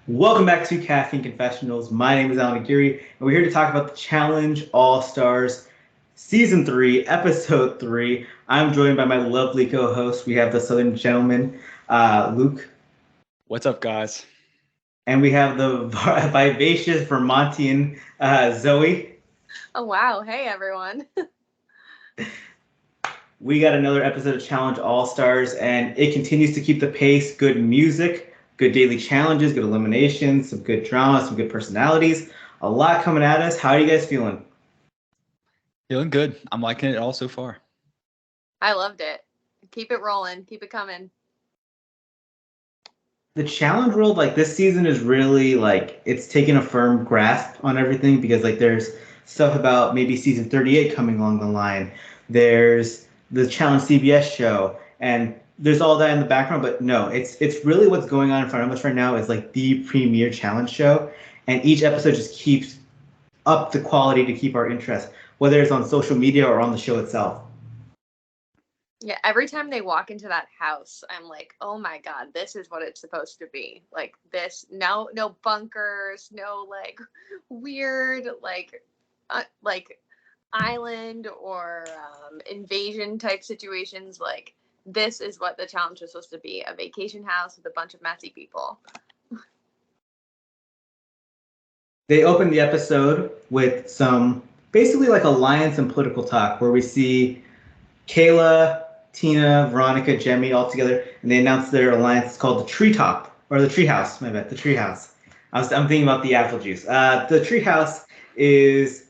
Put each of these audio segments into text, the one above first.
Welcome back to Caffeine Confessionals. My name is Allan and we're here to talk about the Challenge All-Stars Season 3, Episode 3. I'm joined by my lovely co-host. We have the Southern Gentleman, Luke. What's up, guys? And we have the vivacious Vermontian, Zoe. Oh, wow. Hey, everyone. We got another episode of Challenge All-Stars, and it continues to keep the pace. Good music, good daily challenges, good eliminations, some good drama, some good personalities. A lot coming at us. How are you guys feeling? Feeling good. I'm liking it all so far. I loved it. Keep it rolling. Keep it coming. The challenge world, this season is really, it's taking a firm grasp on everything because, there's stuff about maybe season 38 coming along the line. There's the Challenge CBS show, and there's all that in the background, but no, it's really what's going on in front of us right now is the premier challenge show, and each episode just keeps up the quality to keep our interest, whether it's on social media or on the show itself. Yeah, every time they walk into that house, I'm like, oh my God, this is what it's supposed to be. Like this, no bunkers, no weird island or invasion type situations. Like this is what the challenge is supposed to be, a vacation house with a bunch of messy people. They opened the episode with some basically alliance and political talk where we see Kayla, Tina, Veronica, Jemmy all together, and they announced their alliance. It's called the Treetop, or the Treehouse, my bad, the Treehouse. I'm thinking about the apple juice. The Treehouse is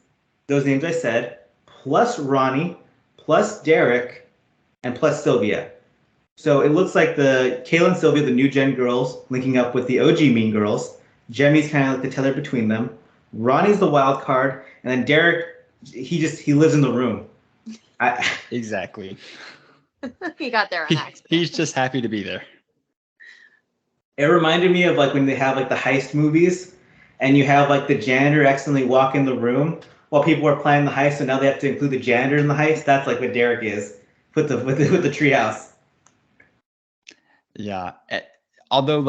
those names I said, plus Ronnie, plus Derek, and plus Sylvia. So it looks like the Kayla and Sylvia, the new gen girls, linking up with the OG Mean Girls. Jemmy's kind of like the tether between them. Ronnie's the wild card, and then Derek, he lives in the room. Exactly. He got there on accident. He's just happy to be there. It reminded me of when they have the heist movies, and you have the janitor accidentally walk in the room while people are planning the heist, so now they have to include the janitor in the heist. That's what Derek is with the treehouse. Yeah. Although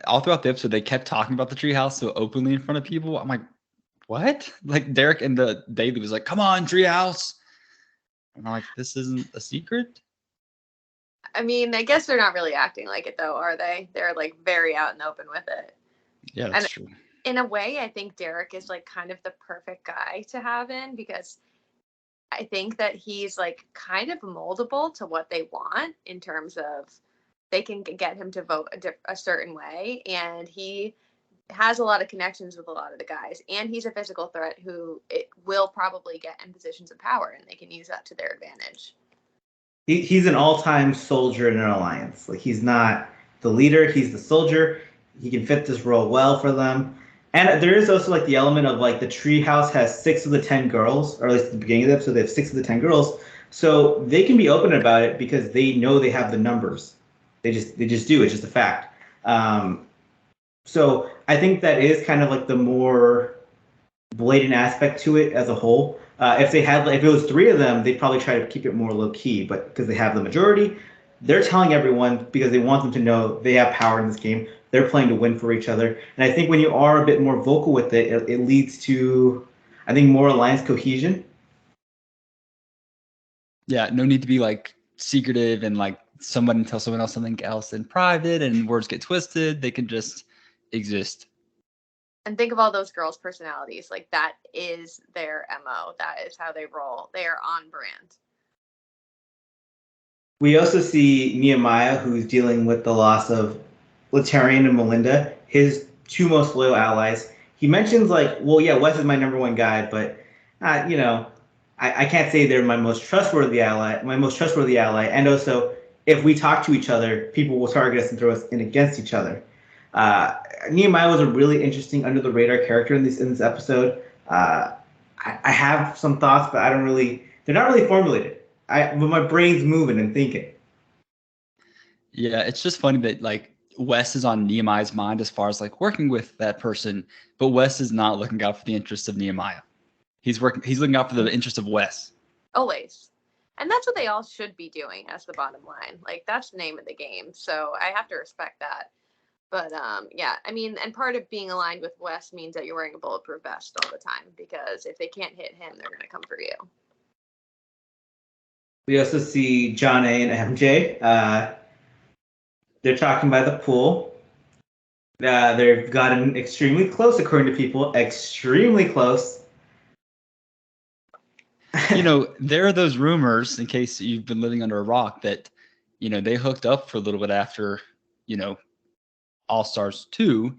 all throughout the episode they kept talking about the treehouse so openly in front of people. I'm like, what? Derek in the daily was like, come on, treehouse. And I'm like, this isn't a secret? I mean, I guess they're not really acting like it, though, are they? They're very out in the open with it. Yeah, that's true. In a way, I think Derek is kind of the perfect guy to have in because I think that he's kind of moldable to what they want in terms of they can get him to vote a certain way. And he has a lot of connections with a lot of the guys. And he's a physical threat who it will probably get in positions of power, and they can use that to their advantage. He's an all-time soldier in an alliance. He's not the leader, he's the soldier. He can fit this role well for them. And there is also the element of the treehouse has 6 of the 10 girls, or at least at the beginning of the episode, they have 6 of the 10 girls. So they can be open about it because they know they have the numbers. They just do. It's just a fact. So I think that is kind of the more blatant aspect to it as a whole. If it was 3 of them, they'd probably try to keep it more low key. But because they have the majority, they're telling everyone because they want them to know they have power in this game. They're playing to win for each other. And I think when you are a bit more vocal with it, it leads to, I think, more alliance cohesion. Yeah, no need to be secretive and someone tell someone else something else in private and words get twisted. They can just exist. And think of all those girls' personalities. That is their MO. That is how they roll. They are on brand. We also see Nehemiah, who's dealing with the loss of Latarian and Melinda, his 2 most loyal allies. He mentions Wes is my number 1 guy, but I can't say they're my most trustworthy ally. And also, if we talk to each other, people will target us and throw us in against each other. Nehemiah was a really interesting under the radar character in this episode. I have some thoughts, but they're not really formulated. But my brain's moving and thinking. Yeah, it's just funny that Wes is on Nehemiah's mind as far as working with that person, but Wes is not looking out for the interests of Nehemiah. He's looking out for the interest of Wes. Always. And that's what they all should be doing as the bottom line. That's the name of the game. So I have to respect that. But yeah, I mean, and part of being aligned with Wes means that you're wearing a bulletproof vest all the time, because if they can't hit him, they're going to come for you. We also see Jonna and MJ. They're talking by the pool. They've gotten extremely close, according to people. Extremely close. You know, there are those rumors, in case you've been living under a rock, that, you know, they hooked up for a little bit after, you know, All-Stars 2.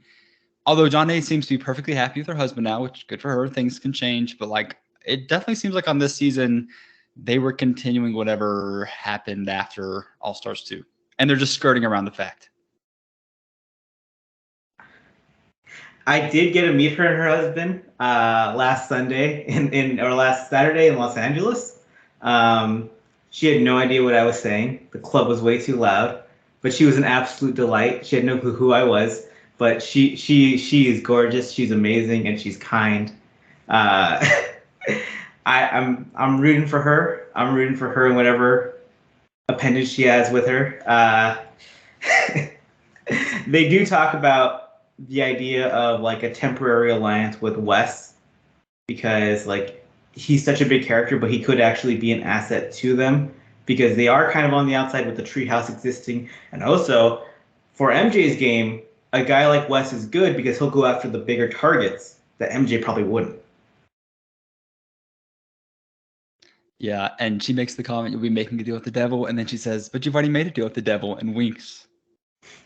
Although Jonna seems to be perfectly happy with her husband now, which good for her. Things can change, but like it definitely seems like on this season they were continuing whatever happened after All-Stars 2. And they're just skirting around the fact. I did get to meet her and her husband last Sunday or last Saturday in Los Angeles. She had no idea what I was saying. The club was way too loud, but she was an absolute delight. She had no clue who I was, but she is gorgeous. She's amazing, and she's kind. I'm rooting for her. I'm rooting for her and whatever appendage she has with her. They do talk about the idea of like a temporary alliance with Wes, because like he's such a big character, but he could actually be an asset to them, because they are kind of on the outside with the treehouse existing. And also for MJ's game, a guy like Wes is good because he'll go after the bigger targets that MJ probably wouldn't. Yeah, and she makes the comment, "You'll be making a deal with the devil," and then she says, "But you've already made a deal with the devil," and winks.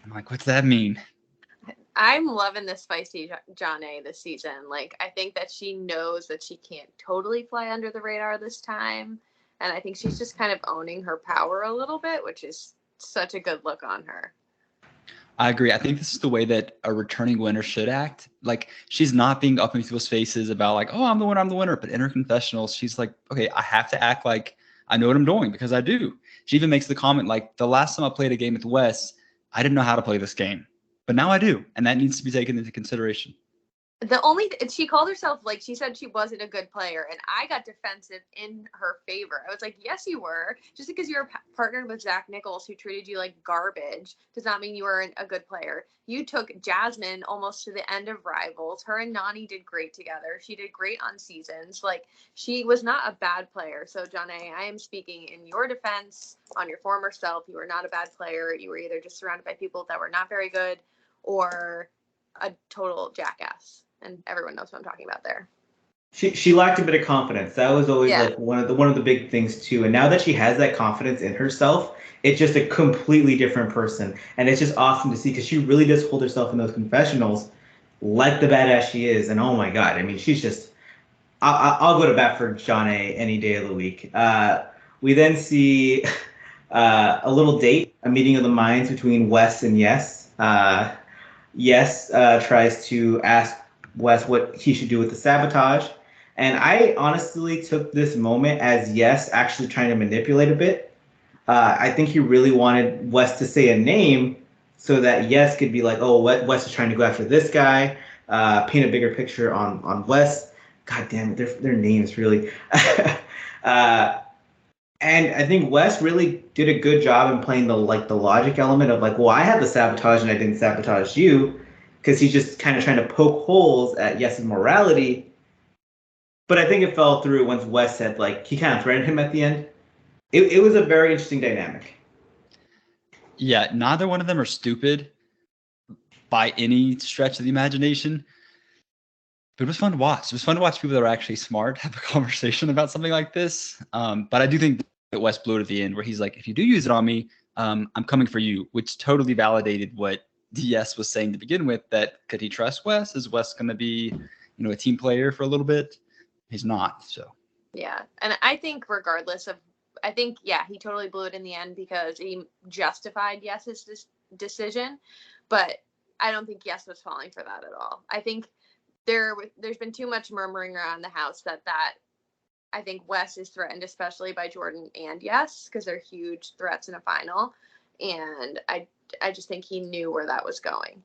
I'm like, what's that mean? I'm loving this feisty Jonna this season. Like, I think that she knows that she can't totally fly under the radar this time. And I think she's just kind of owning her power a little bit, which is such a good look on her. I agree. I think this is the way that a returning winner should act. Like, she's not being up in people's faces about like, "Oh, I'm the winner." But in her confessionals, she's like, "Okay, I have to act like I know what I'm doing, because I do." She even makes the comment like, "The last time I played a game with Wes, I didn't know how to play this game, but now I do." And that needs to be taken into consideration. She called herself, like, she said she wasn't a good player, and I got defensive in her favor. I was like, yes, you were. Just because you're partnered with Zach Nichols, who treated you like garbage, does not mean you were a good player. You took Jasmine almost to the end of Rivals. Her and Nani did great together. She did great on seasons. Like, she was not a bad player. So, Jonna, I am speaking in your defense on your former self. You were not a bad player. You were either just surrounded by people that were not very good or a total jackass. And everyone knows what I'm talking about there. She lacked a bit of confidence. That was always like one of the big things too. And now that she has that confidence in herself, it's just a completely different person. And it's just awesome to see, because she really does hold herself in those confessionals like the badass she is. And oh my God, I mean, she's just, I'll go to bat for Jonna any day of the week. We then see a little date, a meeting of the minds between Wes and Yes. Yes tries to ask Wes what he should do with the sabotage. And I honestly took this moment as Yes actually trying to manipulate a bit. I think he really wanted Wes to say a name so that Yes could be like, oh, Wes is trying to go after this guy, paint a bigger picture on Wes. God damn it, their names really. And I think Wes really did a good job in playing the logic element of like, well, I had the sabotage and I didn't sabotage you, because he's just kind of trying to poke holes at Yes's morality. But I think it fell through once Wes said, like, he kind of threatened him at the end. It was a very interesting dynamic. Yeah, neither one of them are stupid by any stretch of the imagination. But it was fun to watch. It was fun to watch people that are actually smart have a conversation about something like this. But I do think that Wes blew it at the end, where he's like, "If you do use it on me, I'm coming for you," which totally validated what Yes was saying to begin with, that could he trust Wes? Is Wes going to be, a team player for a little bit? He's not. So yeah, and I think he totally blew it in the end because he justified Yes's decision, but I don't think Yes was falling for that at all. I think there's been too much murmuring around the house that I think Wes is threatened, especially by Jordan and Yes, because they're huge threats in a final, and I just think he knew where that was going.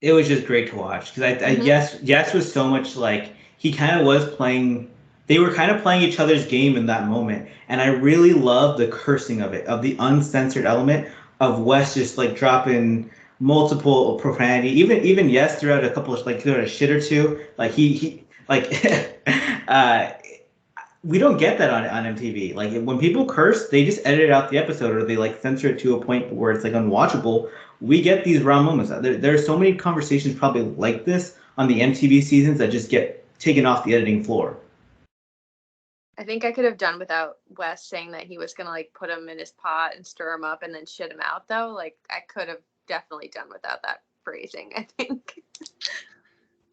It was just great to watch, because Yes was so much like, he kind of was playing. They were kind of playing each other's game in that moment, and I really love the cursing of it, of the uncensored element of Wes just like dropping multiple profanity. Even Yes threw out a couple of threw out a shit or two. Like he we don't get that on MTV. Like when people curse, they just edit out the episode or they censor it to a point where it's unwatchable. We get these raw moments. There are so many conversations probably like this on the MTV seasons that just get taken off the editing floor. I think I could have done without Wes saying that he was gonna put him in his pot and stir him up and then shit him out though. I could have definitely done without that phrasing, I think.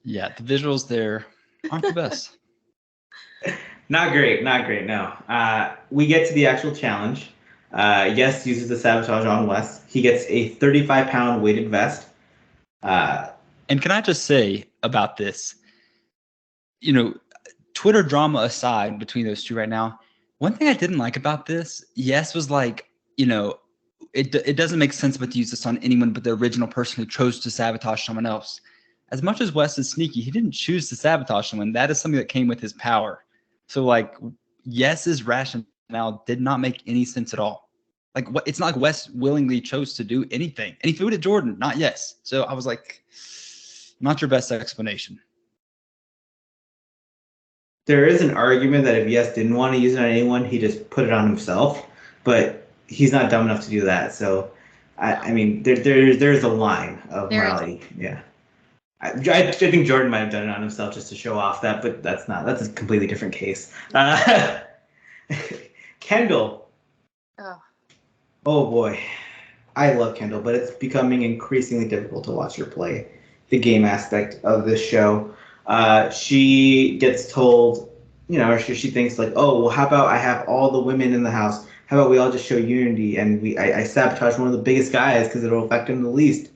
Yeah, the visuals there aren't the best. Not great, no. We get to the actual challenge. Yes uses the sabotage on Wes. He gets a 35-pound weighted vest. And can I just say about this, Twitter drama aside between those two right now, one thing I didn't like about this, Yes was it doesn't make sense but to use this on anyone but the original person who chose to sabotage someone else. As much as Wes is sneaky, he didn't choose to sabotage someone. That is something that came with his power. So Yes's rationale did not make any sense at all. It's not like Wes willingly chose to do anything. And he threw it at Jordan, not Yes. So I was like, not your best explanation. There is an argument that if Yes didn't want to use it on anyone, he just put it on himself. But he's not dumb enough to do that. So, I mean, there's a line of morality. Yeah. I think Jordan might have done it on himself just to show off that, but that's a completely different case. Kendal. Oh boy. I love Kendal, but it's becoming increasingly difficult to watch her play the game aspect of this show. She gets told, she thinks oh, well, how about I have all the women in the house? How about we all just show unity and I sabotage one of the biggest guys because it'll affect him the least.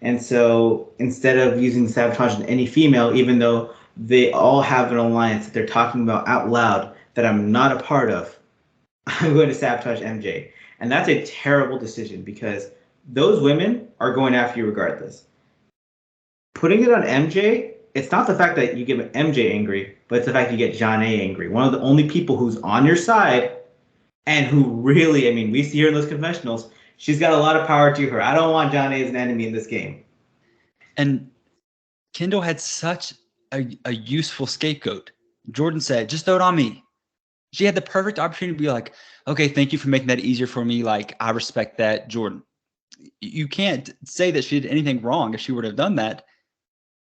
And so instead of using sabotage on any female, even though they all have an alliance that they're talking about out loud that I'm not a part of, I'm going to sabotage MJ. And that's a terrible decision because those women are going after you regardless. Putting it on MJ, it's not the fact that you get MJ angry, but it's the fact you get Jonna angry. One of the only people who's on your side and who really, we see her in those confessionals, she's got a lot of power to her. I don't want Jonna as an enemy in this game. And Kendal had such a useful scapegoat. Jordan said, just throw it on me. She had the perfect opportunity to be like, okay, thank you for making that easier for me. I respect that, Jordan. You can't say that she did anything wrong if she would have done that,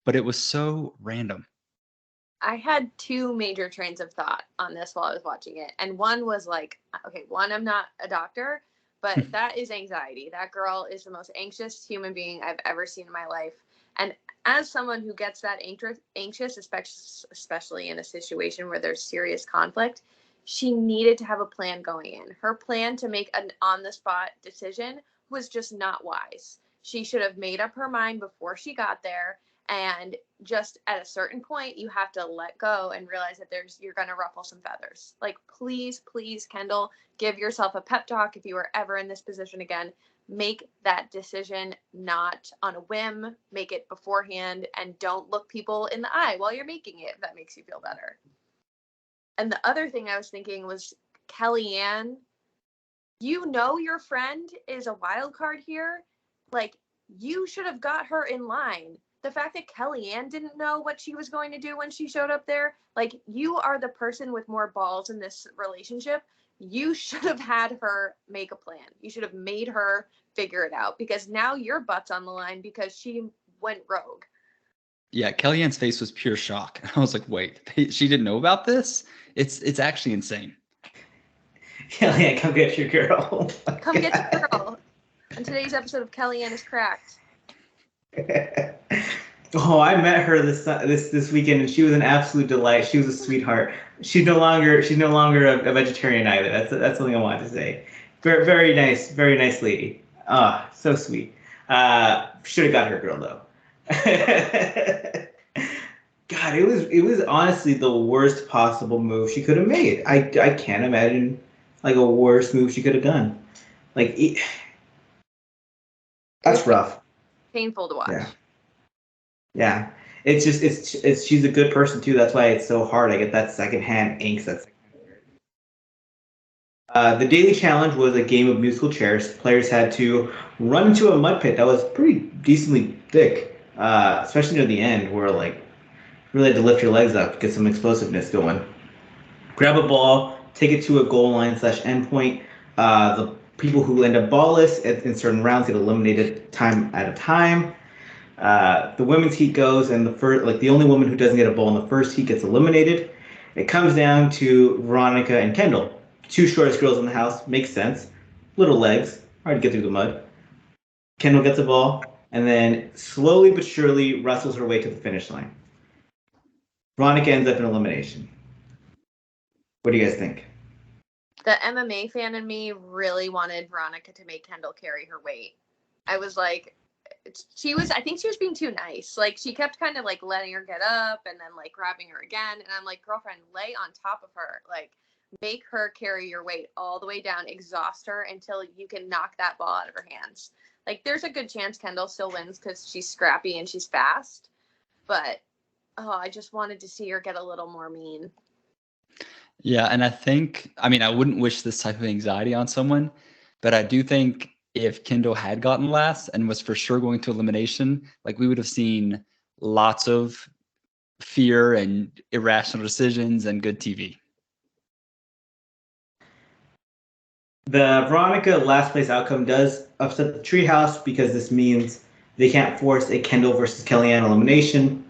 but it was so random. I had two major trains of thought on this while I was watching it. And one was one, I'm not a doctor, but that is anxiety. That girl is the most anxious human being I've ever seen in my life. And as someone who gets that anxious, especially in a situation where there's serious conflict, she needed to have a plan going in. Her plan to make an on-the-spot decision was just not wise. She should have made up her mind before she got there. And just at a certain point, you have to let go and realize that you're going to ruffle some feathers. Please, Kendal, give yourself a pep talk if you are ever in this position again. Make that decision not on a whim. Make it beforehand and don't look people in the eye while you're making it, if that makes you feel better. And the other thing I was thinking was Kellyanne, your friend is a wild card here. You should have got her in line. The fact that Kellyanne didn't know what she was going to do when she showed up there, you are the person with more balls in this relationship. You should have had her make a plan. You should have made her figure it out because now your butt's on the line because she went rogue. Yeah, Kellyanne's face was pure shock. I was like, wait, she didn't know about this? It's actually insane. Kellyanne, come get your girl. Come get your girl. And today's episode of Kellyanne is Cracked. Oh, I met her this weekend, and she was an absolute delight. She was a sweetheart. She's no longer a vegetarian either. That's something I wanted to say. Very, very nice lady. Ah, so sweet. Should have got her girl though. God, it was honestly the worst possible move she could have made. I can't imagine a worse move she could have done. That's rough. Painful to watch. Yeah. It's just she's a good person too. That's why it's so hard. I get that secondhand angst. The daily challenge was a game of musical chairs. Players had to run into a mud pit that was pretty decently thick, especially near the end, where like really had to lift your legs up, get some explosiveness going. Grab a ball, take it to a goal line slash endpoint. The people who end up ballless in certain rounds get eliminated time at a time. The women's heat goes, and the only woman who doesn't get a ball in the first heat gets eliminated. It comes down to Veronica and Kendal, two shortest girls in the house. Makes sense. Little legs, hard to get through the mud. Kendal gets a ball, and then slowly but surely wrestles her way to the finish line. Veronica ends up in elimination. What do you guys think? The MMA fan in me really wanted Veronica to make Kendal carry her weight. I was like, I think she was being too nice. Like, she kept kind of like letting her get up and then like grabbing her again. And I'm like, girlfriend, lay on top of her. Like, make her carry your weight all the way down, exhaust her until you can knock that ball out of her hands. Like, there's a good chance Kendal still wins because she's scrappy and she's fast. But, I just wanted to see her get a little more mean. Yeah, and I wouldn't wish this type of anxiety on someone, but I do think if Kendal had gotten last and was for sure going to elimination, like we would have seen lots of fear and irrational decisions and good TV. The Veronica last place outcome does upset the treehouse because this means they can't force a Kendal versus Kellyanne elimination.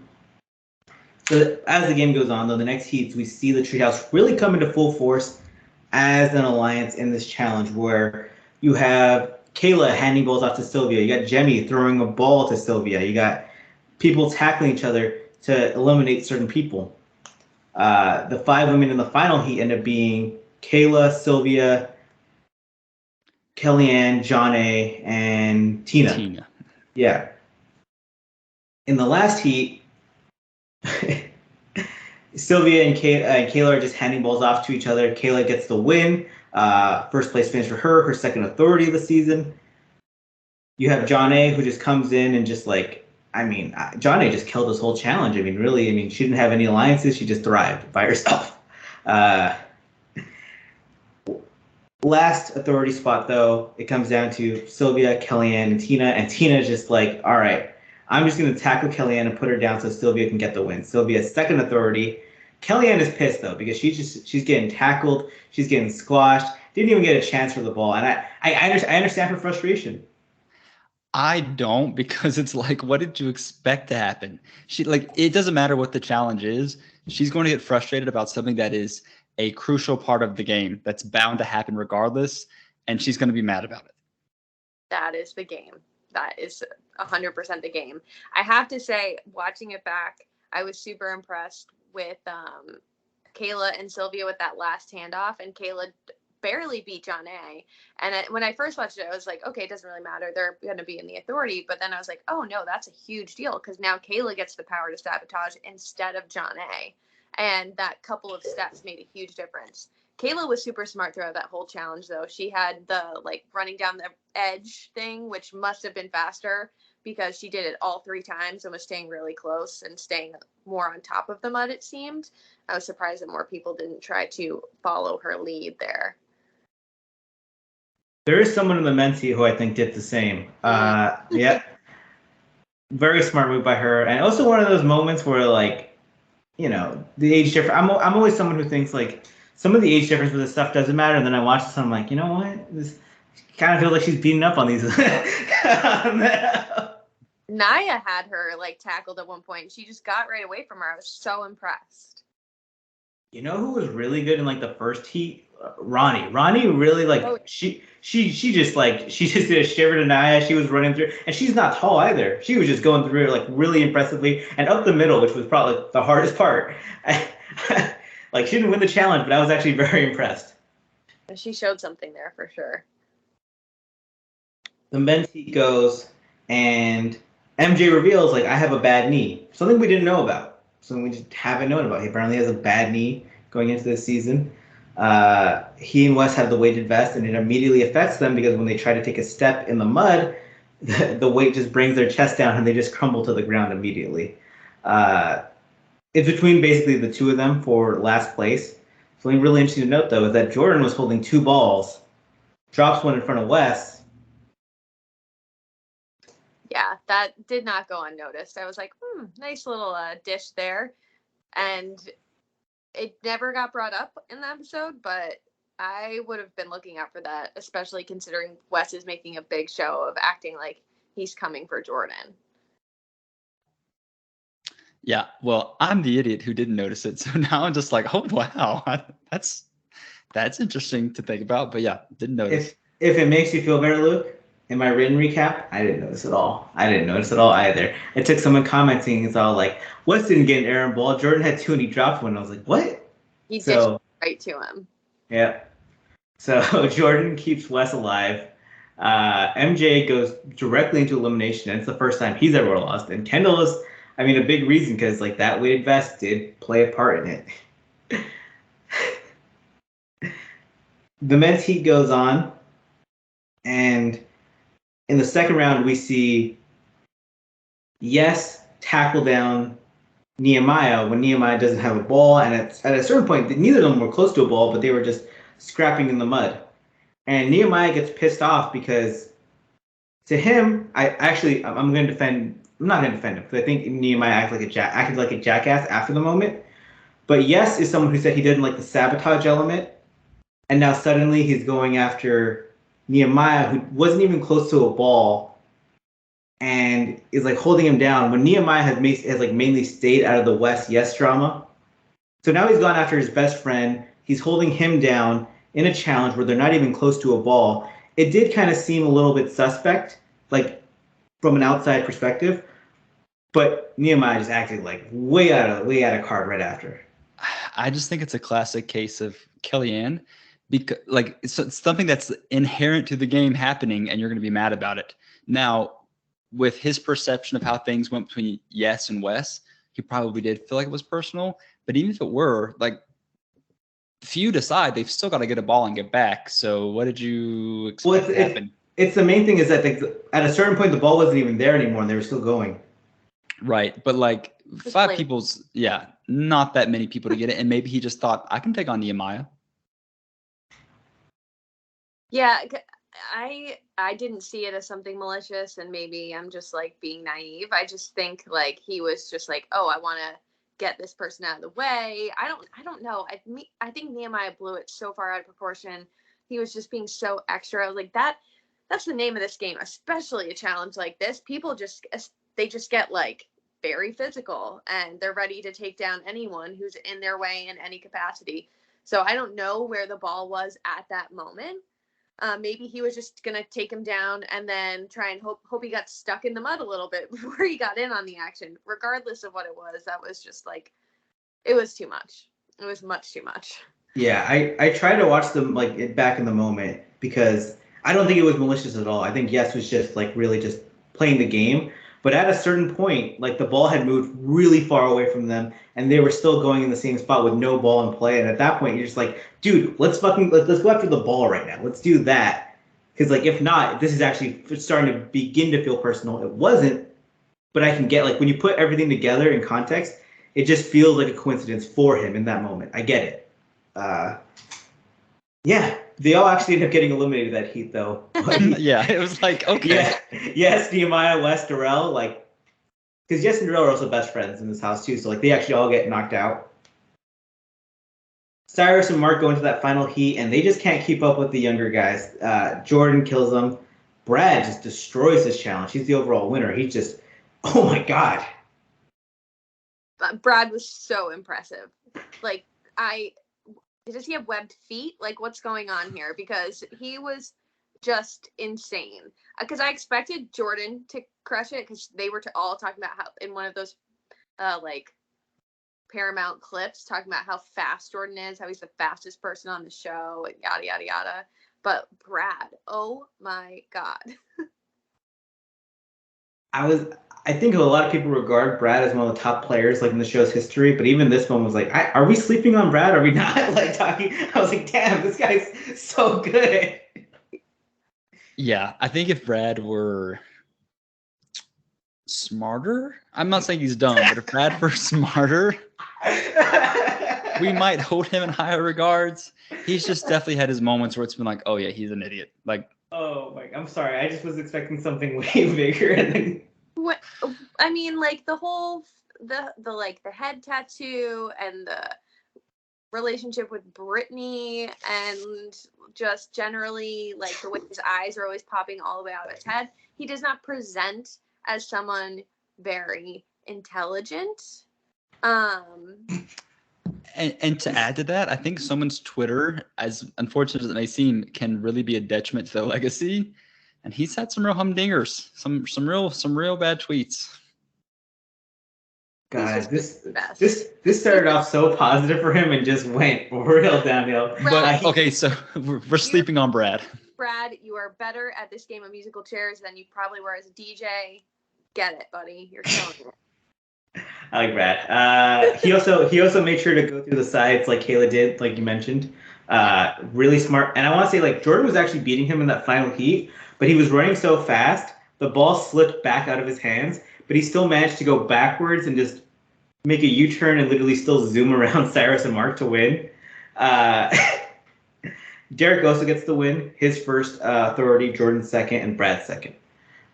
So as the game goes on, though, the next heats, we see the treehouse really come into full force as an alliance in this challenge, where you have Kayla handing balls off to Sylvia. You got Jemmy throwing a ball to Sylvia. You got people tackling each other to eliminate certain people. The 5 women in the final heat end up being Kayla, Sylvia, Kellyanne, Jonna, and Tina. Yeah. In the last heat, Sylvia and Kayla are just handing balls off to each other. Kayla gets the win. First place finish for her second authority of the season. You have Jonna, who just comes in and just Jonna just killed this whole challenge. Really, she didn't have any alliances. She just thrived by herself. Last authority spot, though, it comes down to Sylvia, Kellyanne, and Tina. And Tina's just like, all right, I'm just going to tackle Kellyanne and put her down so Sylvia can get the win. Sylvia's second authority. Kellyanne is pissed, though, because she's getting tackled. She's getting squashed. Didn't even get a chance for the ball. And I understand her frustration. I don't, because it's like, what did you expect to happen? It doesn't matter what the challenge is. She's going to get frustrated about something that is a crucial part of the game that's bound to happen regardless, and she's going to be mad about it. That is the game. That is 100% the game. I have to say, watching it back, I was super impressed with Kayla and Sylvia with that last handoff, and Kayla barely beat Jonna. And when I first watched it, I was like, okay, it doesn't really matter. They're going to be in the authority. But then I was like, oh, no, that's a huge deal because now Kayla gets the power to sabotage instead of Jonna. And that couple of steps made a huge difference. Kayla was super smart throughout that whole challenge, though. She had the running down the edge thing, which must have been faster because she did it all 3 times and was staying really close and staying more on top of the mud, it seemed. I was surprised that more people didn't try to follow her lead there. There is someone in the men's heat who I think did the same. Yeah. Very smart move by her. And also one of those moments where, the age difference. I'm always someone who thinks, some of the age difference with this stuff doesn't matter. And then I watch this and I'm like, you know what? This kind of feels like she's beating up on these. Naya had her, tackled at one point. She just got right away from her. I was so impressed. You know who was really good in, the first heat? Ronnie. Ronnie really, she just did a shiver to Naya. She was running through, and she's not tall either. She was just going through it really impressively and up the middle, which was probably the hardest part. She didn't win the challenge, but I was actually very impressed. She showed something there for sure. The men's heat goes, and MJ reveals, I have a bad knee. Something we didn't know about. Something we just haven't known about. He apparently has a bad knee going into this season. He and Wes have the weighted vest, and it immediately affects them because when they try to take a step in the mud, the weight just brings their chest down and they just crumble to the ground immediately. It's between basically the two of them for last place. Something really interesting to note, though, is that Jordan was holding 2 balls, drops one in front of Wes. Yeah, that did not go unnoticed. I was like, nice little dish there. And it never got brought up in the episode, but I would have been looking out for that, especially considering Wes is making a big show of acting like he's coming for Jordan. Yeah, well, I'm the idiot who didn't notice it. So now I'm just like, oh, wow. That's interesting to think about. But yeah, didn't notice. If it makes you feel better, Luke, in my written recap, I didn't notice at all. I didn't notice at all either. It took someone commenting, it's all like, Wes didn't get an errant ball. Jordan had 2 and he dropped one. I was like, what? He dished right to him. Yeah. So Jordan keeps Wes alive. MJ goes directly into elimination. And it's the first time he's ever lost. And Kendal is, I mean, a big reason because like that weighted vest did play a part in it. The men's heat goes on. And in the second round, we see Yes tackle down Nehemiah when Nehemiah doesn't have a ball. And at a certain point, neither of them were close to a ball, but they were just scrapping in the mud. And Nehemiah gets pissed off because to him, I'm going to defend. I'm not going to defend him because I think Nehemiah acted like a jackass after the moment. But Yes is someone who said he didn't like the sabotage element, and now suddenly he's going after Nehemiah, who wasn't even close to a ball, and is like holding him down. When Nehemiah has mainly stayed out of the West Yes drama, so now he's gone after his best friend. He's holding him down in a challenge where they're not even close to a ball. It did kind of seem a little bit suspect, like from an outside perspective, but Nehemiah just acted like way out of card right after. I just think it's a classic case of Kellyanne, because like it's something that's inherent to the game happening, and you're going to be mad about it. Now, with his perception of how things went between Yes and Wes, he probably did feel like it was personal. But even if it were, like, feud aside, they've still got to get a ball and get back. So what did you expect to happen? It's the main thing is that at a certain point the ball wasn't even there anymore and they were still going. Right, but like not that many people to get it, and maybe he just thought, I can take on Nehemiah. Yeah, I didn't see it as something malicious, and maybe I'm just like being naive. I just think like he was just like, oh, I want to get this person out of the way. I don't know. I think Nehemiah blew it so far out of proportion. He was just being so extra. I was like, that's the name of this game, especially a challenge like this. People they just get like very physical, and they're ready to take down anyone who's in their way in any capacity. So I don't know where the ball was at that moment. Maybe he was just going to take him down and then try and hope he got stuck in the mud a little bit before he got in on the action. Regardless of what it was, that was just like, it was too much. It was much too much. Yeah, I tried to watch them like back in the moment because I don't think it was malicious at all. I think Yes was just like really just playing the game. But at a certain point, like the ball had moved really far away from them, and they were still going in the same spot with no ball in play. And at that point, you're just like, dude, let's go after the ball right now. Let's do that. Because like if not, this is actually starting to begin to feel personal. It wasn't, but I can get like when you put everything together in context, it just feels like a coincidence for him in that moment. I get it. Yeah, they all actually ended up getting eliminated that heat though. Yeah, it was like, okay. Yeah, Yes, Nehemiah, Wes, Darrell, like, because Yes and Darrell are also best friends in this house too, so like they actually all get knocked out. Syrus and Mark go into that final heat, and they just can't keep up with the younger guys. Jordan kills them. Brad just destroys this challenge. He's the overall winner. He's just, oh my god. Brad was so impressive. Like, does he have webbed feet? Like, what's going on here? Because he was just insane. Because I expected Jordan to crush it, because they were all talking about how in one of those like Paramount clips talking about how fast Jordan is, how he's the fastest person on the show, and yada yada yada. But Brad, oh my god. I think a lot of people regard Brad as one of the top players like in the show's history, but even this one was like, are we sleeping on Brad? Are we not like talking? I was like, damn, this guy's so good. Yeah, I think if Brad were smarter, I'm not saying he's dumb, but if Brad were smarter, we might hold him in higher regards. He's just definitely had his moments where it's been like, oh yeah, he's an idiot. Like, oh my, I'm sorry. I just was expecting something way bigger. And then what? I mean, like the whole the like the head tattoo and the relationship with Brittany and just generally like the way his eyes are always popping all the way out of his head. He does not present as someone very intelligent. and to add to that, I think someone's Twitter, as unfortunate as it may seem, can really be a detriment to their legacy. And he's had some real humdingers, some real bad tweets. God, this started off so positive for him and just went real downhill. But okay, so we're sleeping on Brad. Brad, you are better at this game of musical chairs than you probably were as a DJ. Get it, buddy. You're killing it. I like Brad. He also made sure to go through the sides like Kayla did, like you mentioned. Really smart. And I want to say like Jordan was actually beating him in that final heat, but he was running so fast, the ball slipped back out of his hands, but he still managed to go backwards and just make a U-turn and literally still zoom around Syrus and Mark to win. Derek also gets the win, his first authority, Jordan second, and Brad second.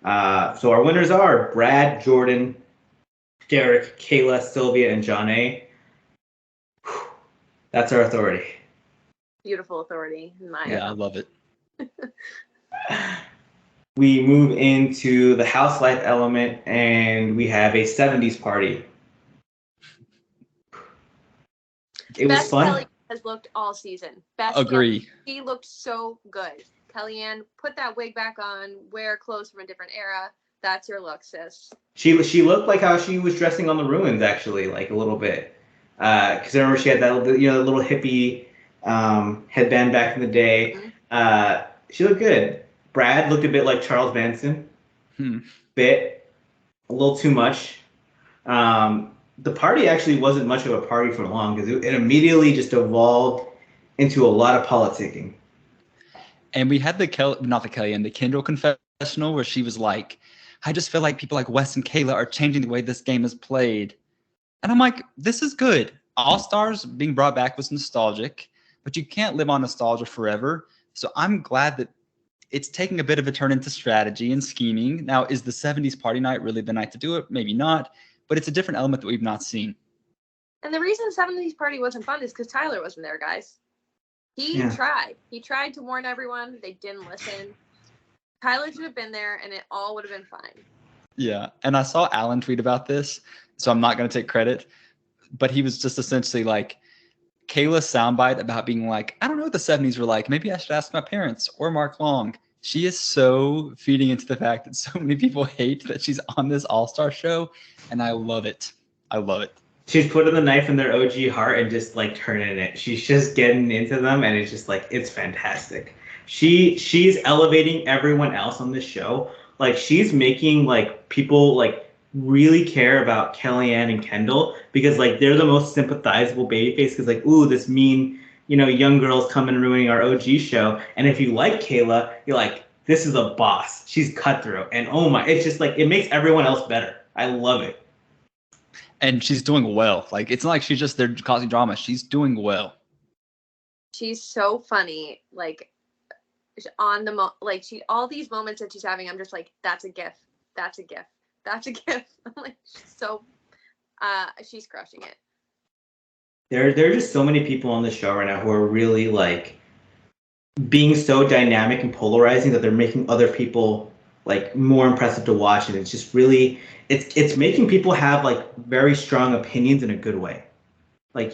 So our winners are Brad, Jordan, Derek, Kayla, Sylvia, and Jonna. That's our authority. Beautiful authority. Yeah, I love it. We move into the house life element, and we have a 70s party. It was fun. Kelly has looked all season. Best Agree. Kelly. She looked so good. Kellyanne, put that wig back on. Wear clothes from a different era. That's your look, sis. She looked like how she was dressing on the ruins, actually, like a little bit. Because I remember she had that little hippie headband back in the day. Mm-hmm. She looked good. Brad looked a bit like Charles Manson. A little too much. The party actually wasn't much of a party for long because it immediately just evolved into a lot of politicking. And we had the Kendal confessional where she was like, I just feel like people like Wes and Kayla are changing the way this game is played. And I'm like, this is good. All-Stars being brought back was nostalgic, but you can't live on nostalgia forever. So I'm glad that it's taking a bit of a turn into strategy and scheming. Now, is the 70s party night really the night to do it? Maybe not, but it's a different element that we've not seen. And the reason 70s party wasn't fun is because Tyler wasn't there, guys. He tried. He tried to warn everyone. They didn't listen. Tyler should have been there, and it all would have been fine. Yeah, and I saw Allan tweet about this, so I'm not going to take credit, but he was just essentially like, Kayla's soundbite about being like, I don't know what the 70s were like. Maybe I should ask my parents or Mark Long. She is so feeding into the fact that so many people hate that she's on this all-star show, and I love it. I love it. She's putting the knife in their OG heart and just like turning it. She's just getting into them, and it's just like, it's fantastic. She's elevating everyone else on this show. Like she's making like people like really care about Kellyanne and Kendal because like they're the most sympathizable babyface because like, ooh, this mean, young girls come and ruining our OG show. And if you like Kayla, you're like, this is a boss. She's cutthroat. And oh my, it's just like, it makes everyone else better. I love it. And she's doing well. Like, it's not like she's just there causing drama. She's doing well. She's so funny. Like, on the all these moments that she's having, I'm just like, that's a gif. That's a gif. That's a gif. I'm like, she's crushing it. There are just so many people on this show right now who are really like being so dynamic and polarizing that they're making other people like more impressive to watch, and it's just really it's making people have like very strong opinions in a good way. Like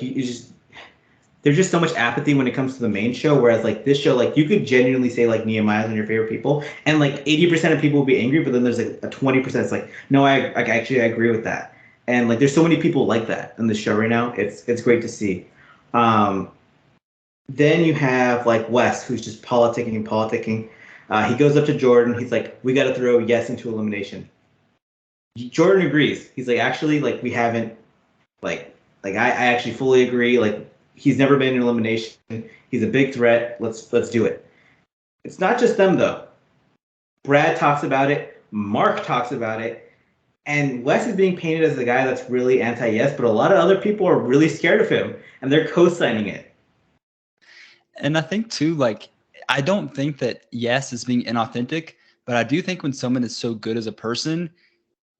there's just so much apathy when it comes to the main show, whereas like this show, like you could genuinely say like Nehemiah's one of your favorite people, and like 80% of people will be angry, but then there's like a 20% it's like, no, I agree with that. And like there's so many people like that in the show right now. It's great to see. Then you have like Wes, who's just politicking. He goes up to Jordan. He's like, we got to throw yes into elimination. Jordan agrees. He's like, actually, like we haven't, like I actually fully agree. Like he's never been in elimination. He's a big threat. Let's do it. It's not just them though. Brad talks about it. Mark talks about it. And Wes is being painted as the guy that's really anti-yes, but a lot of other people are really scared of him, and they're co-signing it. And I think too, like, I don't think that yes is being inauthentic, but I do think when someone is so good as a person,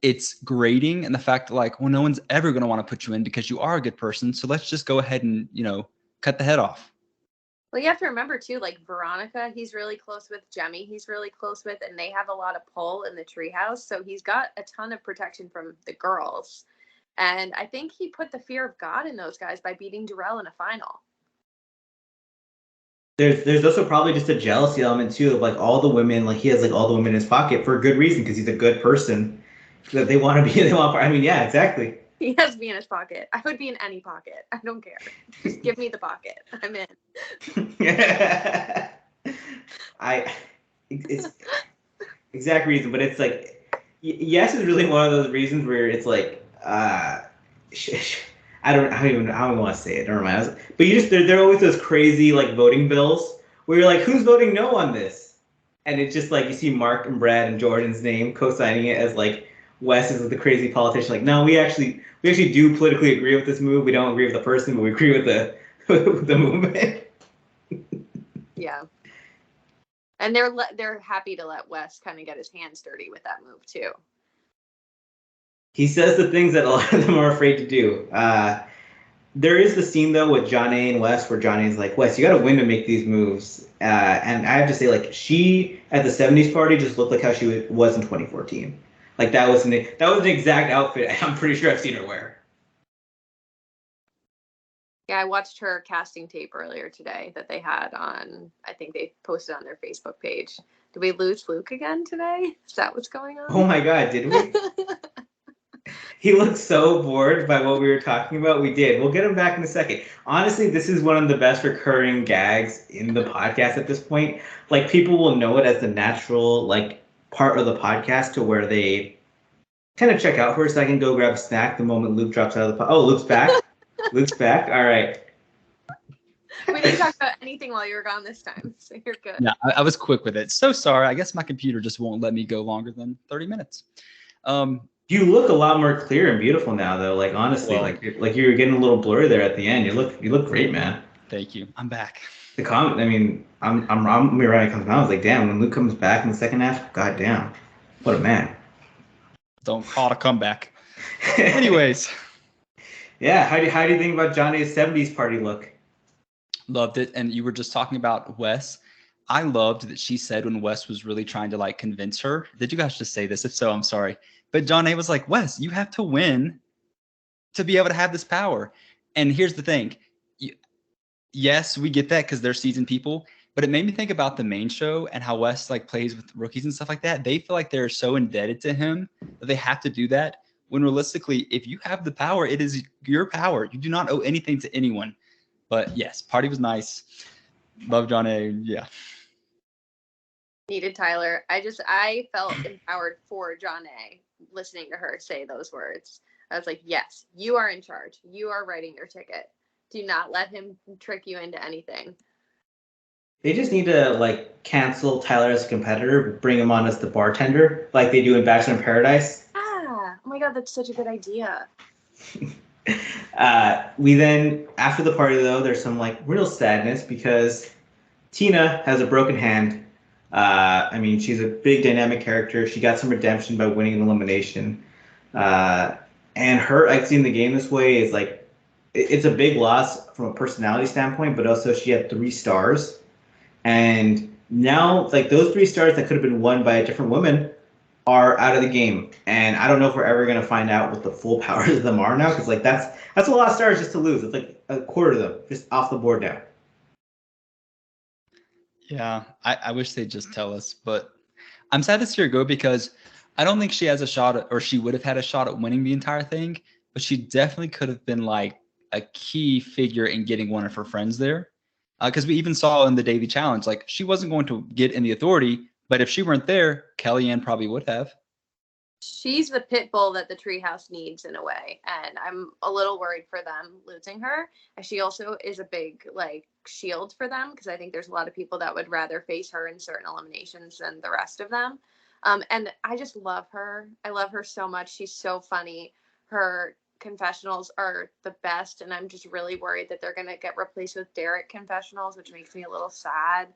it's grating, and the fact that like, well, no one's ever going to want to put you in because you are a good person. So let's just go ahead and, cut the head off. Well, you have to remember too, like Veronica, he's really close with. Jemmy, he's really close with, and they have a lot of pull in the treehouse. So he's got a ton of protection from the girls. And I think he put the fear of God in those guys by beating Darrell in a final. There's also probably just a jealousy element too of like all the women, like he has like all the women in his pocket for a good reason because he's a good person that they want to be. I mean, yeah, exactly. He has to be in his pocket. I would be in any pocket. I don't care. Just give me the pocket. I'm in. It's exact reason, but it's like yes is really one of those reasons where it's like I don't even want to say it. Never mind. But you just there are always those crazy like voting bills where you're like, who's voting no on this? And it's just like you see Mark and Brad and Jordan's name co-signing it as like Wes is the crazy politician. Like, no, we actually do politically agree with this move. We don't agree with the person, but we agree with the with the movement. Yeah. And they're happy to let Wes kind of get his hands dirty with that move too. He says the things that a lot of them are afraid to do. There is the scene though with Jonna and Wes where Johnny's like, Wes, you got to win to make these moves. And I have to say, like, she at the '70s party just looked like how she was in 2014. Like that was an exact outfit I'm pretty sure I've seen her wear. Yeah, I watched her casting tape earlier today that they had on, I think they posted on their Facebook page. Did we lose Luke again today? Is that what's going on? Oh my God, did we? He looked so bored by what we were talking about. We did. We'll get him back in a second. Honestly, this is one of the best recurring gags in the podcast at this point. Like people will know it as the natural like part of the podcast to where they kind of check out for a second, go grab a snack the moment Luke drops out of the pod. Oh, Luke's back. Luke's back. All right. We didn't talk about anything while you were gone this time, so you're good. Yeah, I was quick with it. So sorry. I guess my computer just won't let me go longer than 30 minutes. You look a lot more clear and beautiful now, though. Like honestly, Well, like you were getting a little blurry there at the end. You look great, man. Thank you. I'm back. The comment. I mean, I'm right. It comes down. I was like, damn. When Luke comes back in the second half, god damn, what a man. Don't call it a comeback. Anyways. Yeah. How do you think about Johnny's '70s party look? Loved it. And you were just talking about Wes. I loved that she said when Wes was really trying to like convince her. Did you guys just say this? If so, I'm sorry. But John A was like, Wes, you have to win to be able to have this power. And here's the thing. Yes, we get that because they're seasoned people. But it made me think about the main show and how Wes like plays with rookies and stuff like that. They feel like they're so indebted to him that they have to do that. When realistically, if you have the power, it is your power. You do not owe anything to anyone. But yes, party was nice. Love John A. Yeah. Needed Tyler. I felt empowered for John A. listening to her say those words. I was like, yes, you are in charge. You are writing your ticket. Do not let him trick you into anything. They just need to like cancel Tyler as a competitor, bring him on as the bartender, like they do in Bachelor in Paradise. Oh my God, that's such a good idea. We then, after the party though, there's some like real sadness because Tina has a broken hand. I mean, she's a big dynamic character. She got some redemption by winning an elimination. And her exiting the game this way is like, it's a big loss from a personality standpoint, but also she had 3 stars. And now, like those 3 stars that could have been won by a different woman are out of the game. And I don't know if we're ever going to find out what the full powers of them are now, because like that's a lot of stars just to lose. It's like a quarter of them just off the board now. Yeah, I wish they'd just tell us, but I'm sad to see her go because I don't think she has a shot at, or she would have had a shot at winning the entire thing, but she definitely could have been like a key figure in getting one of her friends there. Because we even saw in the daily challenge, like she wasn't going to get in the authority, but if she weren't there, Kellyanne probably would have. She's the pit bull that the treehouse needs in a way, and I'm a little worried for them losing her. And she also is a big like shield for them because I think there's a lot of people that would rather face her in certain eliminations than the rest of them. And I just love her. I love her so much. She's so funny. Her confessionals are the best, and I'm just really worried that they're gonna get replaced with Derek confessionals, which makes me a little sad.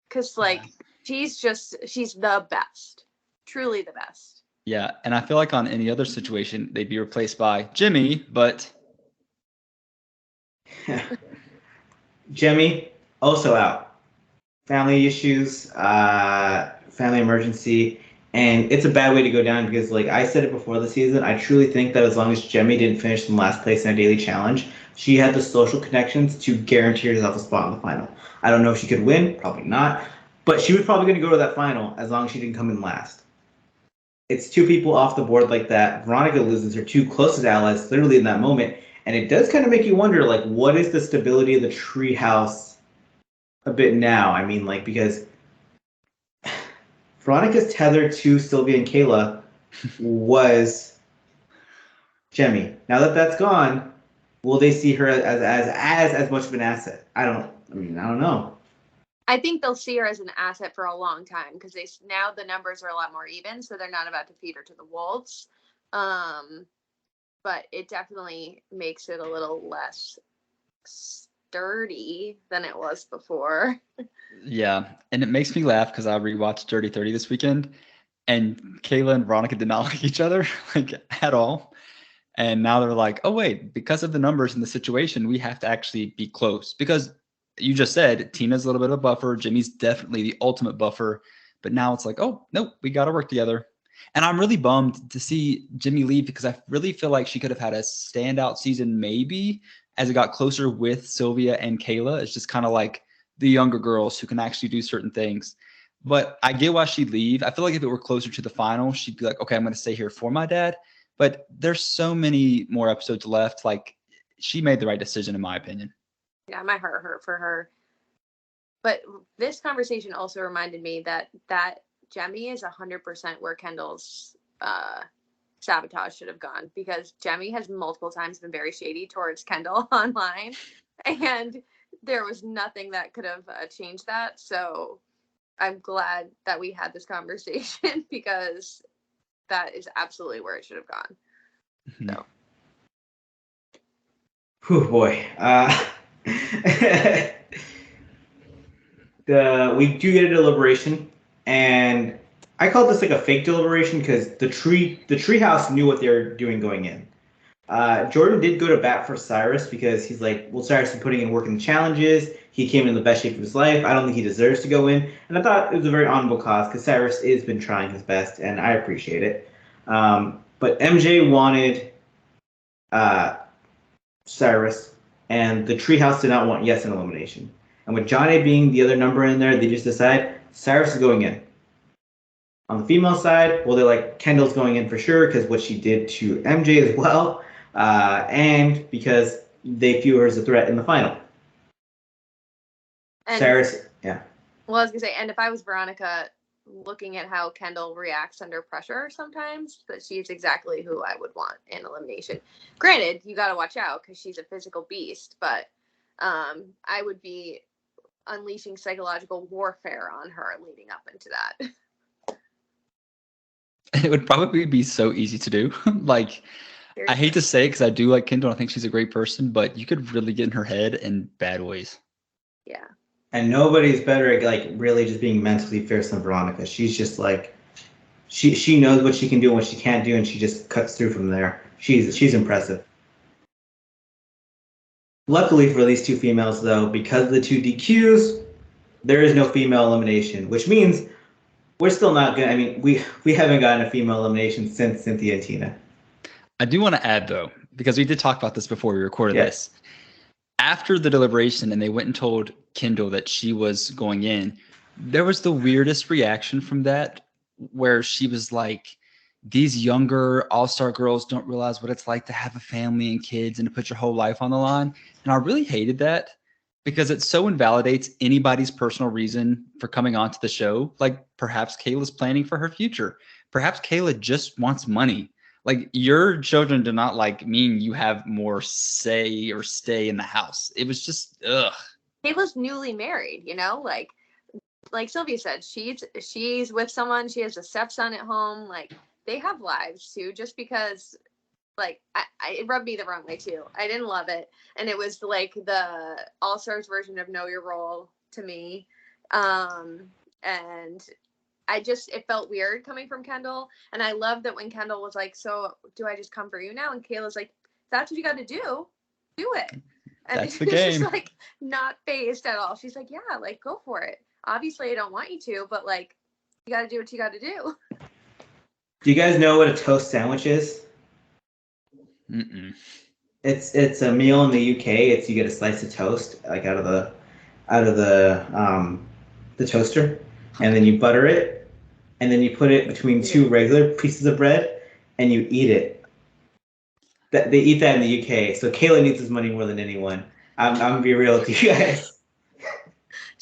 Cause like she's the best. Truly the best. Yeah, and I feel like on any other situation, they'd be replaced by Jimmy, but Jemmy, also out. Family issues, family emergency, and it's a bad way to go down because, like I said it before the season, I truly think that as long as Jemmy didn't finish in last place in a daily challenge, she had the social connections to guarantee herself a spot in the final. I don't know if she could win, probably not, but she was probably going to go to that final as long as she didn't come in last. It's two people off the board like that. Veronica loses her two closest allies literally in that moment, and it does kind of make you wonder, like, what is the stability of the treehouse a bit now? I mean, like, because Veronica's tether to Sylvia and Kayla was Jemmy. Now that that's gone, will they see her as much of an asset? I don't know. I think they'll see her as an asset for a long time because now the numbers are a lot more even, so they're not about to feed her to the wolves. But it definitely makes it a little less sturdy than it was before. yeah, and it makes me laugh because I rewatched Dirty 30 this weekend, and Kayla and Veronica did not like each other like at all. And now they're like, oh wait, because of the numbers in the situation, we have to actually be close. Because you just said Tina's a little bit of a buffer, Jimmy's definitely the ultimate buffer. But now it's like, oh no, we got to work together. And I'm really bummed to see Jimmy leave because I really feel like she could have had a standout season maybe as it got closer with Sylvia and Kayla. It's just kind of like the younger girls who can actually do certain things. But I get why she'd leave. I feel like if it were closer to the final, she'd be like, okay, I'm going to stay here for my dad. But there's so many more episodes left. Like, she made the right decision, in my opinion. Yeah, my heart hurt for her. But this conversation also reminded me that Jemmy is 100% where Kendal's sabotage should have gone, because Jemmy has multiple times been very shady towards Kendal online, and there was nothing that could have changed that. So I'm glad that we had this conversation because that is absolutely where it should have gone. Mm-hmm. So. Whew, boy. We do get a deliberation, and I call this like a fake deliberation because the treehouse knew what they were doing going in. Jordan did go to bat for Syrus because he's like, well, Syrus has been putting in work in the challenges. He came in the best shape of his life. I don't think he deserves to go in. And I thought it was a very honorable cause because Syrus has been trying his best, and I appreciate it. But MJ wanted Syrus, and the treehouse did not want yes in elimination. And with Jonna being the other number in there, they just decide Syrus is going in. On the female side, well, they're like, Kendal's going in for sure because what she did to MJ as well, and because they view her as a threat in the final. And, Syrus, yeah. Well, I was gonna say, and if I was Veronica, looking at how Kendal reacts under pressure sometimes, that she's exactly who I would want in elimination. Granted, you got to watch out because she's a physical beast, but I would be unleashing psychological warfare on her leading up into that. It would probably be so easy to do. Like, seriously. I hate to say it because I do like Kendal. I think she's a great person, but you could really get in her head in bad ways. Yeah. And nobody's better at like really just being mentally fierce than Veronica. She's just like, she knows what she can do and what she can't do, and she just cuts through from there. She's impressive. Luckily for these two females, though, because of the two DQs, there is no female elimination, which means we're still not good. I mean, we haven't gotten a female elimination since Cynthia and Tina. I do want to add, though, because we did talk about this before we recorded this. After the deliberation and they went and told Kendal that she was going in, there was the weirdest reaction from that, where she was like, these younger all-star girls don't realize what it's like to have a family and kids and to put your whole life on the line. And I really hated that because it so invalidates anybody's personal reason for coming onto the show. Like, perhaps Kayla's planning for her future. Perhaps Kayla just wants money. Like, your children do not like mean you have more say or stay in the house. It was just, ugh. Kayla's newly married, like like Sylvia said, she's with someone, she has a stepson at home, like they have lives too, just because like it rubbed me the wrong way too. I didn't love it. And it was like the All-Stars version of Know Your Role to me. And it felt weird coming from Kendal. And I love that when Kendal was like, so do I just come for you now? And Kayla's like, that's what you got to do it. And That's the it's game. just like not phased at all. She's like, yeah, like go for it. Obviously I don't want you to, but like you got to do what you got to do. Do you guys know what a toast sandwich is? Mm-mm. It's a meal in the UK. It's you get a slice of toast like out of the toaster, and then you butter it, and then you put it between two regular pieces of bread, and you eat it. They eat that in the UK. So Kayla needs this money more than anyone. I'm gonna be real with you guys.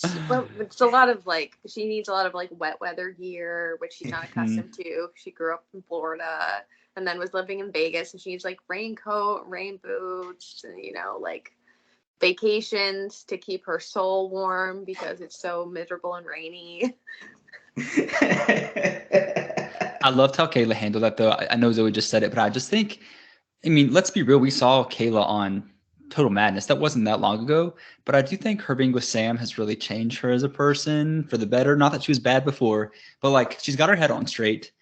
It's a lot of like she needs a lot of like wet weather gear, which she's not accustomed to. She grew up in Florida and then was living in Vegas, and she needs like raincoat, rain boots, and like vacations to keep her soul warm because it's so miserable and rainy. I loved how Kayla handled that though. I know Zoe just said it, but I just think, I mean, let's be real. We saw Kayla on Total Madness. That wasn't that long ago, but I do think her being with Sam has really changed her as a person for the better. Not that she was bad before, but like she's got her head on straight.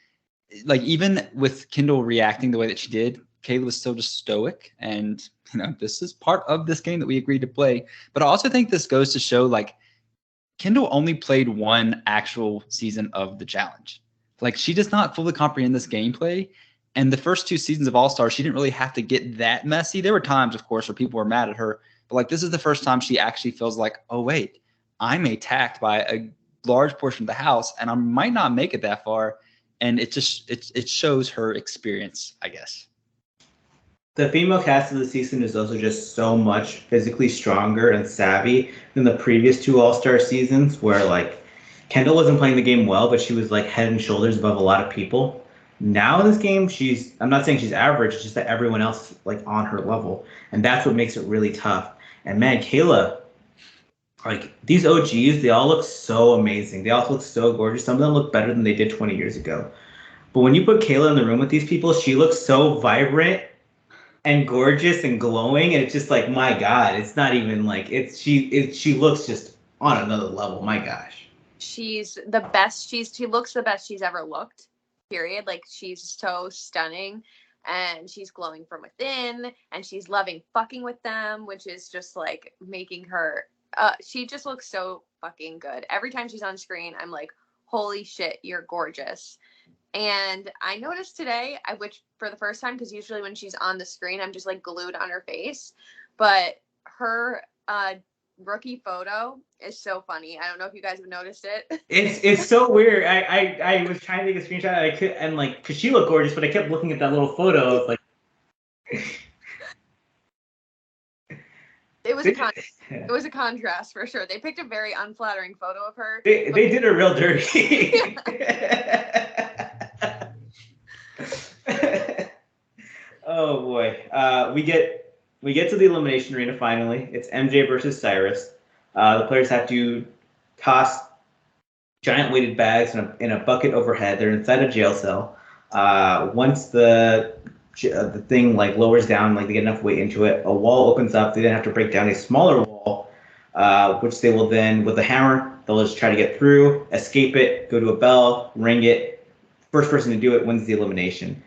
Like even with Kendal reacting the way that she did, Kayla was still just stoic. And, this is part of this game that we agreed to play. But I also think this goes to show like Kendal only played one actual season of the challenge. Like she does not fully comprehend this gameplay. And the first two seasons of All-Star, she didn't really have to get that messy. There were times, of course, where people were mad at her. But like this is the first time she actually feels like, oh, wait, I'm attacked by a large portion of the house and I might not make it that far. And it shows her experience, I guess. The female cast of the season is also just so much physically stronger and savvy than the previous two All-Star seasons where like Kendal wasn't playing the game well, but she was like head and shoulders above a lot of people. Now in this game, I'm not saying she's average, it's just that everyone else is like on her level. And that's what makes it really tough. And man, Kayla, like these OGs, they all look so amazing. They all look so gorgeous. Some of them look better than they did 20 years ago. But when you put Kayla in the room with these people, she looks so vibrant and gorgeous and glowing. And it's just like, my God, it's not even like she looks just on another level. My gosh. She's the best. She looks the best she's ever looked. Period. Like she's so stunning and she's glowing from within and she's loving fucking with them, which is just like making her she just looks so fucking good. Every time she's on screen, I'm like, holy shit, you're gorgeous. And I noticed today, which for the first time, because usually when she's on the screen, I'm just like glued on her face, but her rookie photo is so funny. I don't know if you guys have noticed it. It's so weird. I was trying to take a screenshot and I could, and like, cause she looked gorgeous, but I kept looking at that little photo. Like, it was a contrast for sure. They picked a very unflattering photo of her. They did her real dirty. Oh boy. We get to the Elimination Arena finally. It's MJ versus Syrus. The players have to toss giant weighted bags in a bucket overhead. They're inside a jail cell. Once the thing like lowers down, like they get enough weight into it, a wall opens up. They then have to break down a smaller wall, which they will then, with a hammer, they'll just try to get through, escape it, go to a bell, ring it. First person to do it wins the elimination.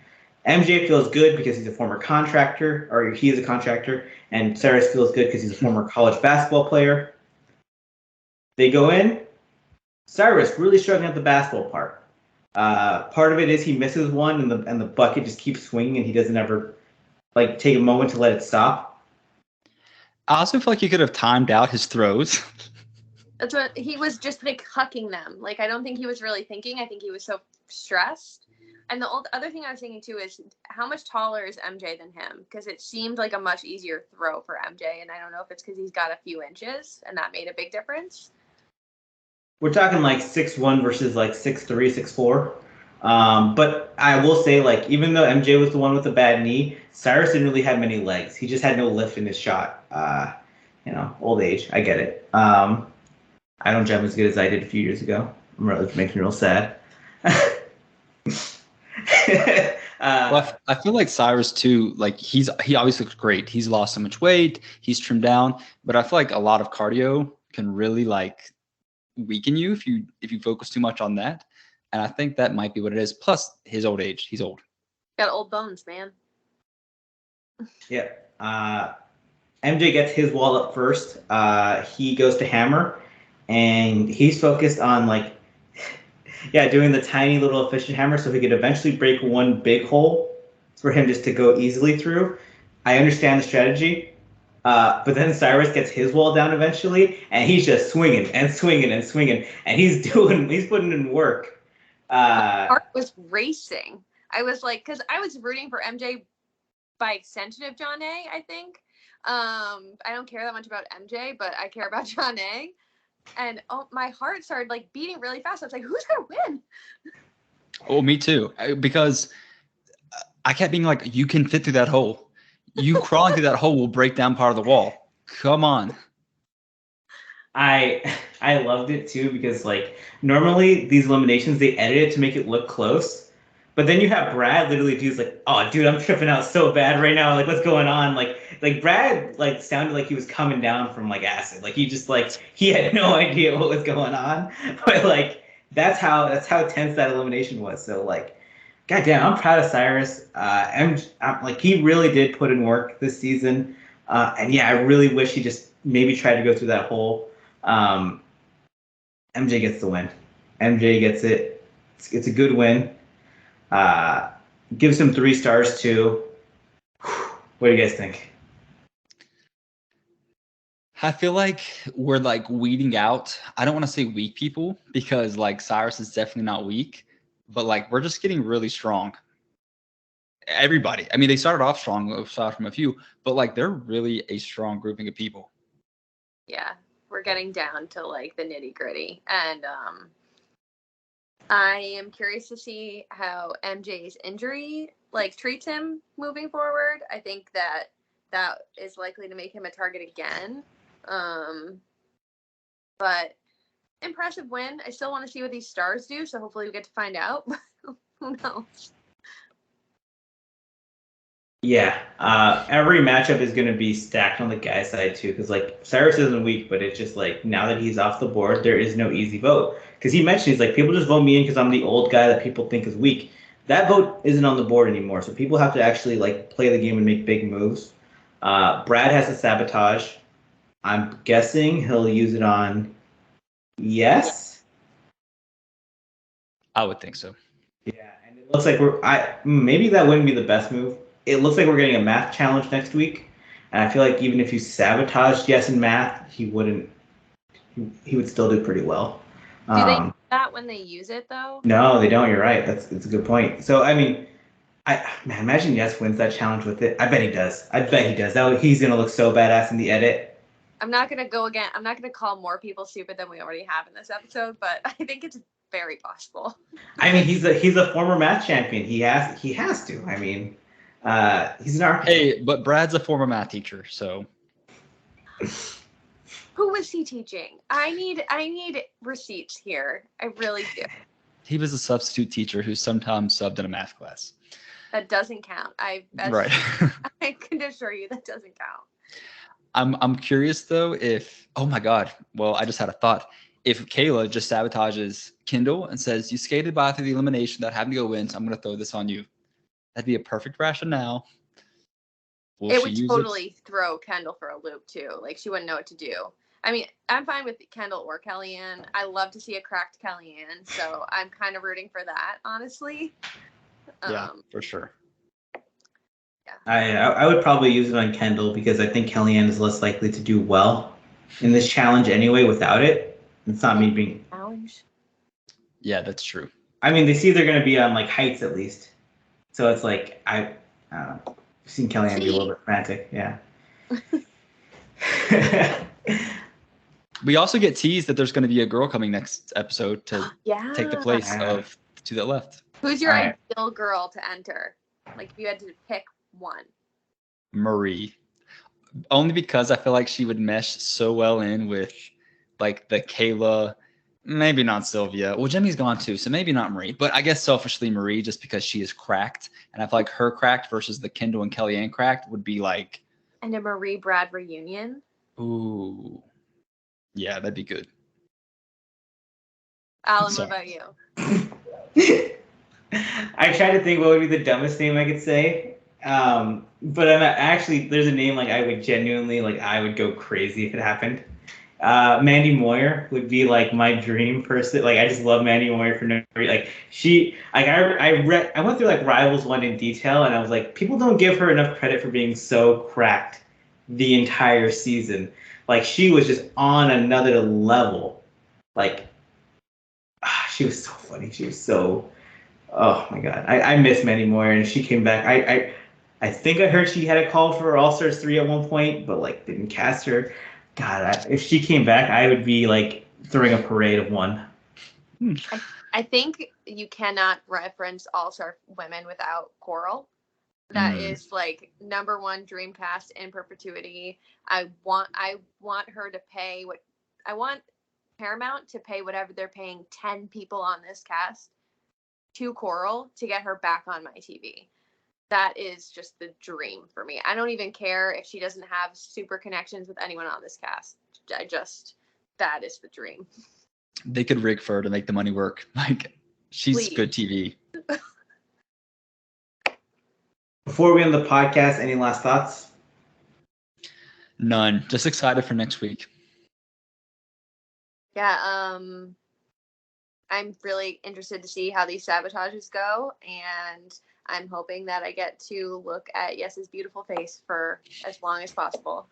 MJ feels good because he's a former contractor, or he is a contractor, and Syrus feels good because he's a former college basketball player. They go in. Syrus really struggling at the basketball part. Part of it is he misses one, and the bucket just keeps swinging, and he doesn't ever like take a moment to let it stop. I also feel like he could have timed out his throws. That's what he was just like hucking them. Like I don't think he was really thinking. I think he was so stressed. And the other thing I was thinking too is how much taller is MJ than him? Because it seemed like a much easier throw for MJ, and I don't know if it's because he's got a few inches and that made a big difference. We're talking like 6'1" versus like 6'3", 6'4". But I will say, like, even though MJ was the one with the bad knee, Syrus didn't really have many legs. He just had no lift in his shot. Old age. I get it. I don't jump as good as I did a few years ago. It makes me real sad. Well, I feel like Syrus too. Like he obviously looks great. He's lost so much weight. He's trimmed down, but I feel like a lot of cardio can really like weaken you if you focus too much on that. And I think that might be what it is. Plus his old age. He's old. Got old bones, man. Yeah. MJ gets his wall up first. He goes to hammer, and he's focused on like, doing the tiny little efficient hammer so he could eventually break one big hole for him just to go easily through. I understand the strategy, but then Syrus gets his wall down eventually, and he's just swinging and swinging and swinging, and he's putting in work. My heart was racing. I was like, because I was rooting for MJ by extension of Jonna, I think. I don't care that much about MJ, but I care about Jonna. And my heart started like beating really fast. I was like, who's gonna win? Oh, me too. Because I kept being like, you can fit through that hole. You crawling through that hole will break down part of the wall. Come on. I loved it too because like normally these eliminations they edit it to make it look close, but then you have Brad literally do's like, oh dude, I'm tripping out so bad right now. Like what's going on? Like Brad like sounded like he was coming down from like acid. Like he just like he had no idea what was going on. But like that's how tense that elimination was. So like, goddamn, I'm proud of Syrus. Like he really did put in work this season. And yeah, I really wish he just maybe tried to go through that hole. MJ gets the win. MJ gets it. It's a good win. Gives him 3 stars too. What do you guys think? I feel like we're like weeding out. I don't want to say weak people because like Syrus is definitely not weak, but like we're just getting really strong. Everybody. I mean, they started off strong, aside from a few, but like they're really a strong grouping of people. Yeah, we're getting down to like the nitty gritty, and I am curious to see how MJ's injury like treats him moving forward. I think that is likely to make him a target again. But impressive win. I still want to see what these stars do, so hopefully we get to find out. Who knows? Yeah, every matchup is going to be stacked on the guy's side too, because like Syrus isn't weak, but it's just like now that he's off the board, there is no easy vote. Because he mentioned he's like people just vote me in because I'm the old guy that people think is weak. That vote isn't on the board anymore, so people have to actually like play the game and make big moves. Brad has a sabotage. I'm guessing he'll use it on yes. I would think so. Yeah, and it looks like maybe that wouldn't be the best move. It looks like we're getting a math challenge next week, and I feel like even if you sabotaged yes in math, he would still do pretty well. Do they do that when they use it though? No, they don't. You're right. That's a good point. So I mean, imagine yes wins that challenge with it. I bet he does. He's gonna look so badass in the edit. I'm not gonna go again. I'm not gonna call more people stupid than we already have in this episode, but I think it's very possible. I mean, he's a former math champion. He has to. I mean, he's an architect. Hey, but Brad's a former math teacher, so. Who was he teaching? I need receipts here. I really do. He was a substitute teacher who sometimes subbed in a math class. That doesn't count. Right. I can assure you that doesn't count. I'm curious though if, oh my God, well, I just had a thought. If Kayla just sabotages Kendal and says, you skated by through the elimination that having to go in, so I'm going to throw this on you. That'd be a perfect rationale. It would totally throw Kendal for a loop too. Like she wouldn't know what to do. I mean, I'm fine with Kendal or Kellyanne. I love to see a cracked Kellyanne, so I'm kind of rooting for that, honestly. Yeah, for sure. Yeah. I would probably use it on Kendal because I think Kellyanne is less likely to do well in this challenge anyway without it. It's not me being challenge. Yeah, that's true. I mean, they see they're going to be on like heights at least, so it's like I've seen Kellyanne be a little bit frantic. Yeah. We also get teased that there's going to be a girl coming next episode to take the place of To the Left. Who's your ideal girl to enter? Like if you had to pick one. Marie. Only because I feel like she would mesh so well in with like the Kayla, maybe not Sylvia. Well, Jimmy's gone too, so maybe not Marie. But I guess selfishly Marie, just because she is cracked, and I feel like her cracked versus the Kendal and Kellyanne cracked would be like. And a Marie Brad reunion. Ooh, yeah, that'd be good. Allan, Sorry. what about you? I tried to think what would be the dumbest name I could say. But I'm actually, there's a name like I would genuinely, like I would go crazy if it happened. Mandy Moyer would be like my dream person. Like I just love Mandy Moyer for no reason. Like she, like I went through like Rivals 1 in detail, and I was like, people don't give her enough credit for being so cracked the entire season. Like she was just on another level. Like she was so funny. She was so. Oh my god, I miss Mandy Moore, and she came back. I think I heard she had a call for All Stars 3 at one point, but like didn't cast her. God, if she came back, I would be like throwing a parade of one. I think you cannot reference All-Star women without Coral. That is like #1 dream cast in perpetuity. I want her to pay what I want Paramount to pay whatever they're paying 10 people on this cast to Coral to get her back on my TV. That is just the dream for me. I don't even care if she doesn't have super connections with anyone on this cast. That is the dream. They could rig for her to make the money work. Like, she's Please. good TV. Before we end the podcast, any last thoughts? None. Just excited for next week. Yeah, I'm really interested to see how these sabotages go, and I'm hoping that I get to look at Yes's beautiful face for as long as possible.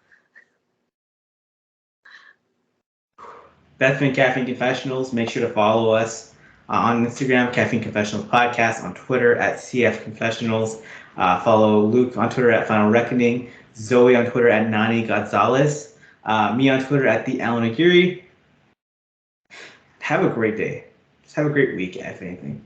That's been Caffeine Confessionals. Make sure to follow us on Instagram, Caffeine Confessionals Podcast, on Twitter at CF Confessionals. Follow Luke on Twitter at Final Reckoning, Zoe on Twitter at Nani Gonzalez, me on Twitter at the Allan and Luke. Have a great day. Just have a great week, if anything.